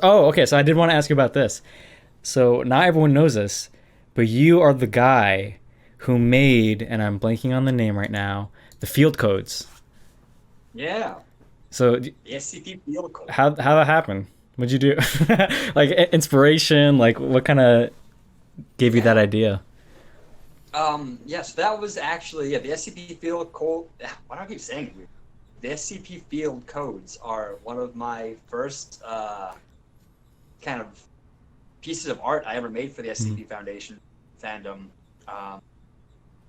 Oh, okay. So I did want to ask you about this. So not everyone knows this, but you are the guy who made, and I'm blanking on the name right now, the field codes. Yeah, So the SCP field code. how that happen? What'd you do? Like inspiration? Like what kind of gave you that Yeah. idea? Yes, that was actually the SCP field code. Why do I keep saying it weird? The SCP field codes are one of my first kind of pieces of art I ever made for the Mm. SCP Foundation fandom. Um,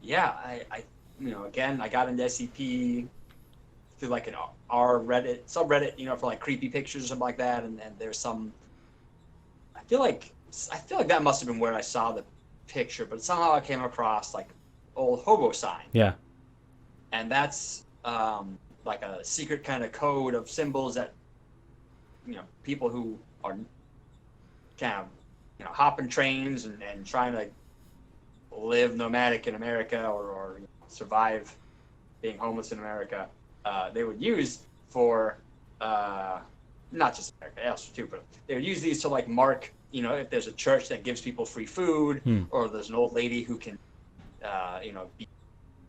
yeah, again, I got into SCP through like an R Reddit subreddit, for like creepy pictures or something like that, and there's some I feel like I feel like that must have been where I saw the picture, but somehow I came across like old hobo sign, Yeah. and that's like a secret kind of code of symbols that people who are kind of hopping trains and trying to live nomadic in America or survive being homeless in America, they would use for uh, not just America, else too, but they would use these to like mark, if there's a church that gives people free food, Hmm. or there's an old lady who can,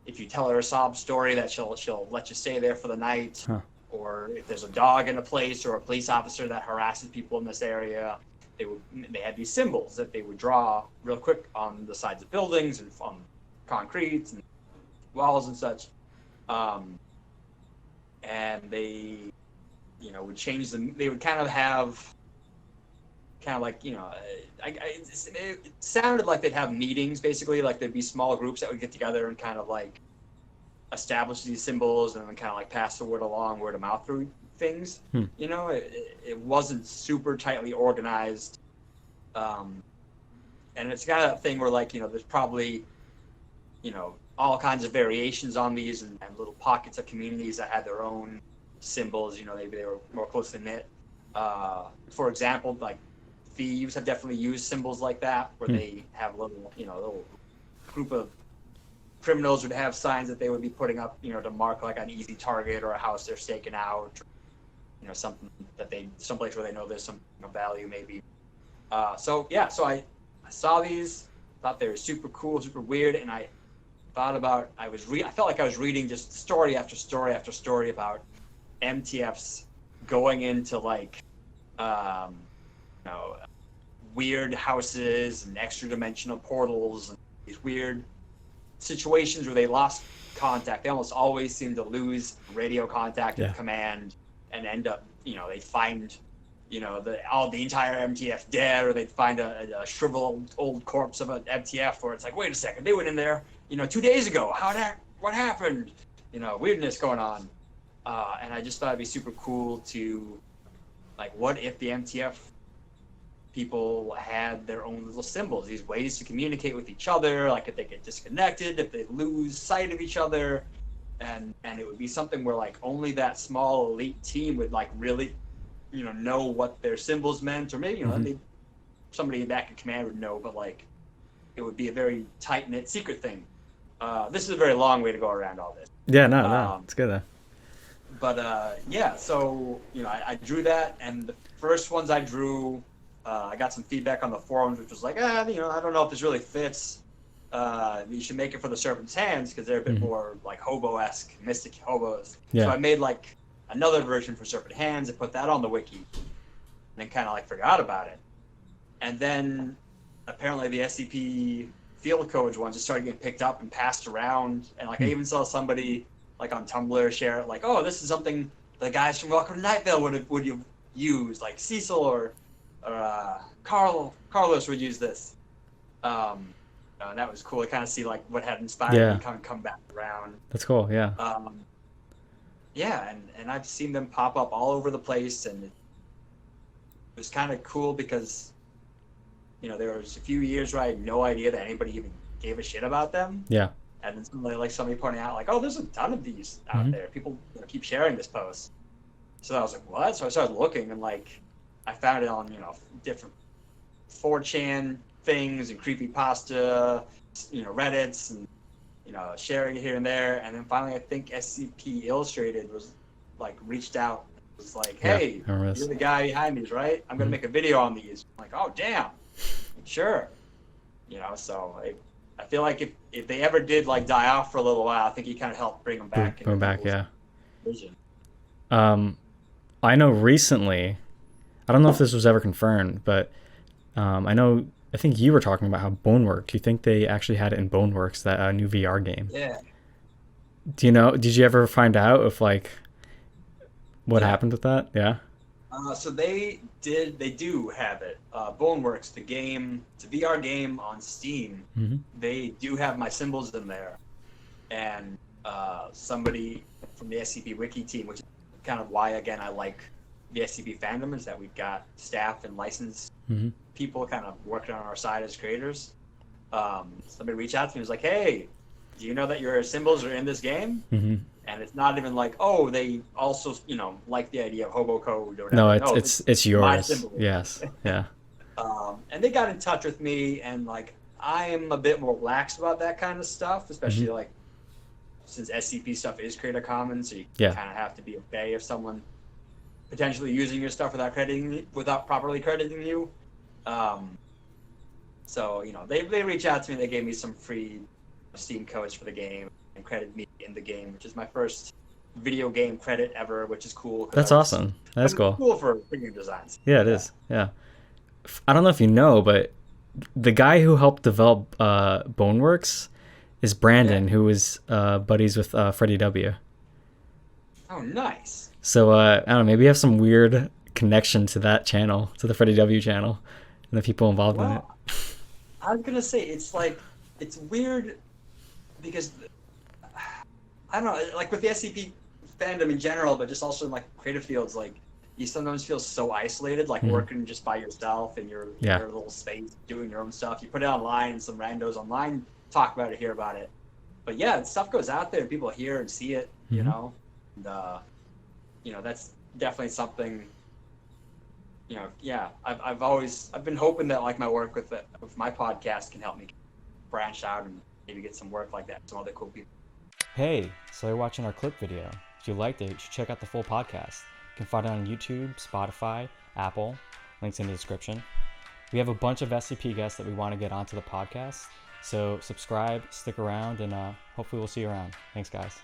if you tell her a sob story, that she'll let you stay there for the night, Huh. or if there's a dog in a place or a police officer that harasses people in this area, they had these symbols that they would draw real quick on the sides of buildings and on concrete and walls and such. Um, and they would change them. They would kind of have kind of like it sounded like they'd have meetings basically, like there'd be small groups that would get together and kind of like establish these symbols and then kind of like pass the word along, word of mouth through things. Hmm. It wasn't super tightly organized, um, and it's kind of that thing where like there's probably all kinds of variations on these and little pockets of communities that had their own symbols. Maybe they were more closely knit. For example, like thieves have definitely used symbols like that, where Hmm. they have little group of criminals would have signs that they would be putting up, to mark like an easy target or a house they're staking out, something that someplace where they know there's some value maybe. So yeah, so I saw these, thought they were super cool, super weird, and I thought about I felt like I was reading just story after story after story about MTFs going into like um, you know weird houses and extra dimensional portals and these weird situations where they lost contact. They almost always seem to lose radio contact Yeah. and command and end up they find the entire MTF dead, or they'd find a shriveled old corpse of an MTF where it's like, wait a second, they went in there 2 days ago. What happened? Weirdness going on. And I just thought it'd be super cool to like, what if the MTF people had their own little symbols, these ways to communicate with each other, like if they get disconnected, if they lose sight of each other, and it would be something where like only that small elite team would like really know what their symbols meant, or maybe Hmm. somebody back in command would know, but like it would be a very tight knit secret thing. This is a very long way to go around all this. Yeah. No. No. Um, It's good though. but yeah, so I drew that, and the first ones I drew, I got some feedback on the forums, which was like, I don't know if this really fits. You should make it for the Serpent's Hands because they're a bit Hmm. more like hobo-esque, mystic hobos. So Yeah. I made like another version for Serpent Hands and put that on the wiki, and then kind of like forgot about it. And then apparently the SCP field codes ones just started getting picked up and passed around. And like I Hmm. even saw somebody like on Tumblr share it, like, oh, this is something the guys from Welcome to Night Vale would you use, like Cecil or Carlos would use this. And that was cool to kind of see like what had inspired me Yeah. come back around. That's cool. Yeah. Um, yeah, and I've seen them pop up all over the place, and it was kind of cool because there was a few years where I had no idea that anybody even gave a shit about them. Yeah. And then somebody pointing out like, oh, there's a ton of these out Hmm. there. People keep sharing this post. So I was like, what? So I started looking, and like I found it on different 4chan things and creepy pasta, Reddits, and sharing it here and there. And then finally, I think SCP Illustrated was like reached out, It's like, Yeah, hey, I remember you're this. the guy behind these, right? I'm gonna make a video on these. I'm like, oh damn, sure. So I feel like if they ever did like die off for a little while, I think he kind of helped bring them back into Bring back, people's yeah. vision. Um, I know recently, I don't know if this was ever confirmed, but I think you were talking about how Boneworks. Do you think they actually had it in Boneworks, that new VR game? Yeah, Do you know? Did you ever find out if like what yeah. happened with that? Yeah. So they do have it. Boneworks, the game, it's a VR game on Steam. Mm-hmm. They do have my symbols in there, and somebody from the SCP Wiki team, which is kind of why again I like the SCP fandom, is that we've got staff and licensed Mm-hmm. people kind of working on our side as creators. Somebody reached out to me and was like, "Hey, do you know that your symbols are in this game?" Mm-hmm. And it's not even like, oh, they also, like the idea of hobo code or No, whatever. No, it's my yours. symbol. Yes. Yeah. And they got in touch with me, and like I am a bit more lax about that kind of stuff, especially Mm-hmm. like since SCP stuff is Creator Commons, so you Yeah. kind of have to be okay if someone potentially using your stuff without properly crediting you. So they reached out to me. They gave me some free Steam codes for the game and credited me in the game, which is my first video game credit ever, which is cool. That's awesome. That's It's cool. cool for game designs. Yeah, it is. Yeah. I don't know if you know, but the guy who helped develop Boneworks is Brandon, Yeah. who was buddies with Freddie W. Oh, nice. So I don't know, maybe you have some weird connection to that channel, to the Freddie W channel, and the people involved in it. Well, I was gonna say it's weird because I don't know, like with the SCP fandom in general, but just also in like creative fields, like you sometimes feel so isolated, like Mhm. working just by yourself in your Yeah. your little space, doing your own stuff. You put it online, and some randos online talk about it, hear about it. But yeah, stuff goes out there, and people hear and see it, Mhm. and that's definitely something. Yeah, I've been hoping that like my work with my podcast can help me branch out and maybe get some work like that with some other cool people. Hey, so you're watching our clip video. If you liked it, you should check out the full podcast. You can find it on YouTube, Spotify, Apple. Links in the description. We have a bunch of SCP guests that we want to get onto the podcast. So subscribe, stick around, and hopefully we'll see you around. Thanks, guys.